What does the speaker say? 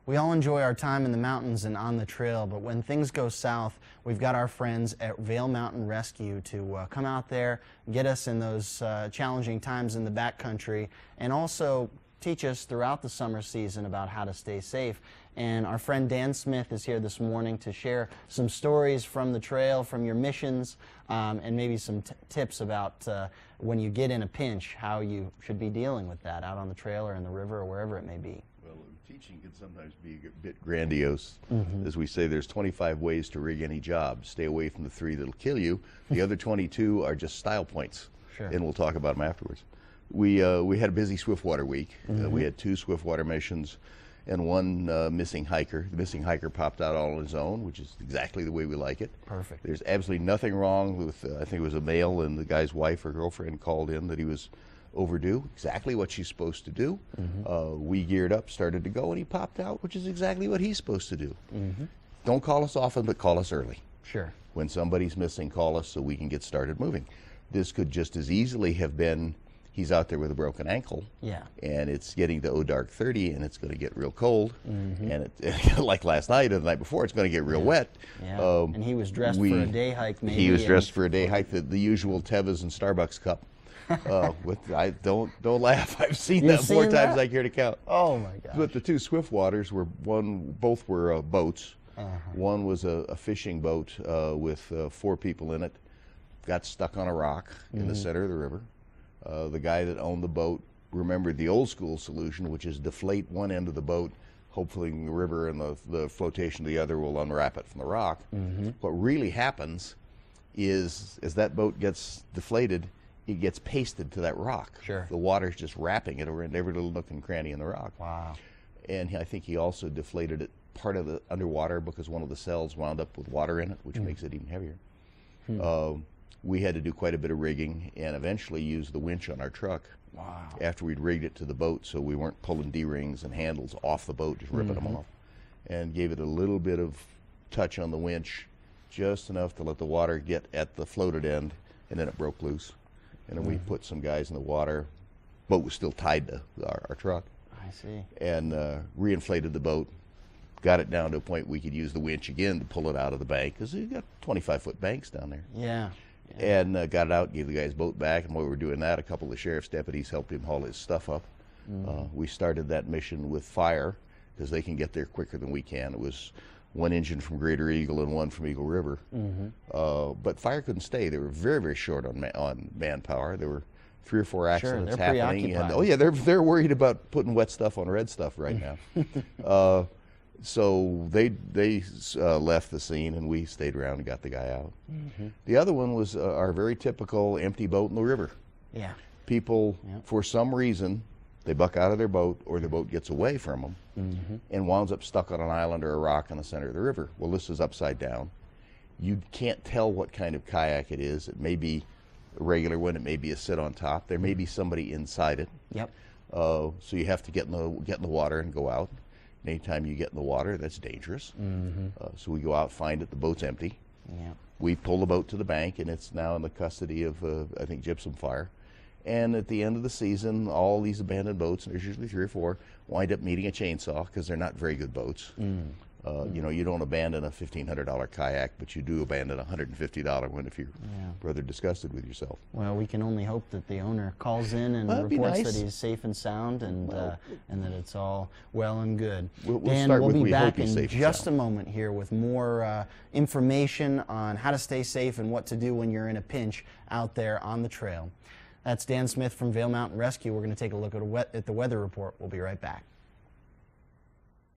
We all enjoy our time in the mountains and on the trail, but when things go south, we've got our friends at Vail Mountain Rescue to come out there, get us in those challenging times in the backcountry, and also teach us throughout the summer season about how to stay safe. And our friend Dan Smith is here this morning to share some stories from the trail, from your missions, and maybe some tips about when you get in a pinch, how you should be dealing with that out on the trail or in the river or wherever it may be. Well, teaching can sometimes be a bit grandiose. As we say, there's 25 ways to rig any job. Stay away from the 3 that'll kill you. The other 22 are just style points, and we'll talk about them afterwards. We had a busy Swiftwater week. We had 2 Swiftwater missions and 1 missing hiker. The missing hiker popped out all on his own, which is exactly the way we like it. Perfect. There's absolutely nothing wrong with, I think it was a male, and the guy's wife or girlfriend called in that he was overdue, exactly what she's supposed to do. We geared up, started to go, and he popped out, which is exactly what he's supposed to do. Don't call us often, but call us early. Sure. When somebody's missing, call us so we can get started moving. This could just as easily have been he's out there with a broken ankle, and it's getting to dark 30, and it's going to get real cold, and like last night or the night before, it's going to get real wet. And he was dressed for a day hike, maybe. He was dressed for a day hike, the usual Tevas and Starbucks cup. Don't laugh. I've seen that more times than I care to count. Oh my gosh! But the 2 Swiftwaters were both were boats. One was a fishing boat with 4 people in it. Got stuck on a rock in the center of the river. The guy that owned the boat remembered the old school solution, which is deflate one end of the boat. Hopefully the river and the flotation of the other will unwrap it from the rock. What really happens is as that boat gets deflated, it gets pasted to that rock. The water's just wrapping it around every little nook and cranny in the rock. Wow. And I think he also deflated it part of the underwater because one of the cells wound up with water in it, which makes it even heavier. We had to do quite a bit of rigging and eventually use the winch on our truck after we'd rigged it to the boat, so we weren't pulling D-rings and handles off the boat, just ripping them off, and gave it a little bit of touch on the winch, just enough to let the water get at the floated end, and then it broke loose. And then we put some guys in the water. Boat was still tied to our truck. I see. And reinflated the boat, got it down to a point we could use the winch again to pull it out of the bank, because you've got 25-foot banks down there. And got it out, gave the guy's boat back, and while we were doing that, a couple of the sheriff's deputies helped him haul his stuff up. We started that mission with fire, because they can get there quicker than we can. It was 1 engine from Greater Eagle and 1 from Eagle River. But fire couldn't stay. They were very, very short on manpower. There were 3 or 4 accidents happening. And, they're worried about putting wet stuff on red stuff right now. So they left the scene, and we stayed around and got the guy out. The other one was our very typical empty boat in the river. People, for some reason, they buck out of their boat, or their boat gets away from them and winds up stuck on an island or a rock in the center of the river. Well, this is upside down. You can't tell what kind of kayak it is. It may be a regular one. It may be a sit on top. There may be somebody inside it. So you have to get in the water and go out. Anytime you get in the water, that's dangerous. So we go out, find it, the boat's empty. We pull the boat to the bank, and it's now in the custody of, I think, Gypsum Fire. And at the end of the season, all these abandoned boats, and there's usually 3 or 4, wind up needing a chainsaw because they're not very good boats. You know, you don't abandon a $1,500 kayak, but you do abandon a $150 one if you're rather disgusted with yourself. Well, we can only hope that the owner calls in and reports that he's safe and sound, and that it's all well and good. Dan, we'll be back in just a moment here with more information on how to stay safe and what to do when you're in a pinch out there on the trail. That's Dan Smith from Vail Mountain Rescue. We're going to take a look at the weather report. We'll be right back.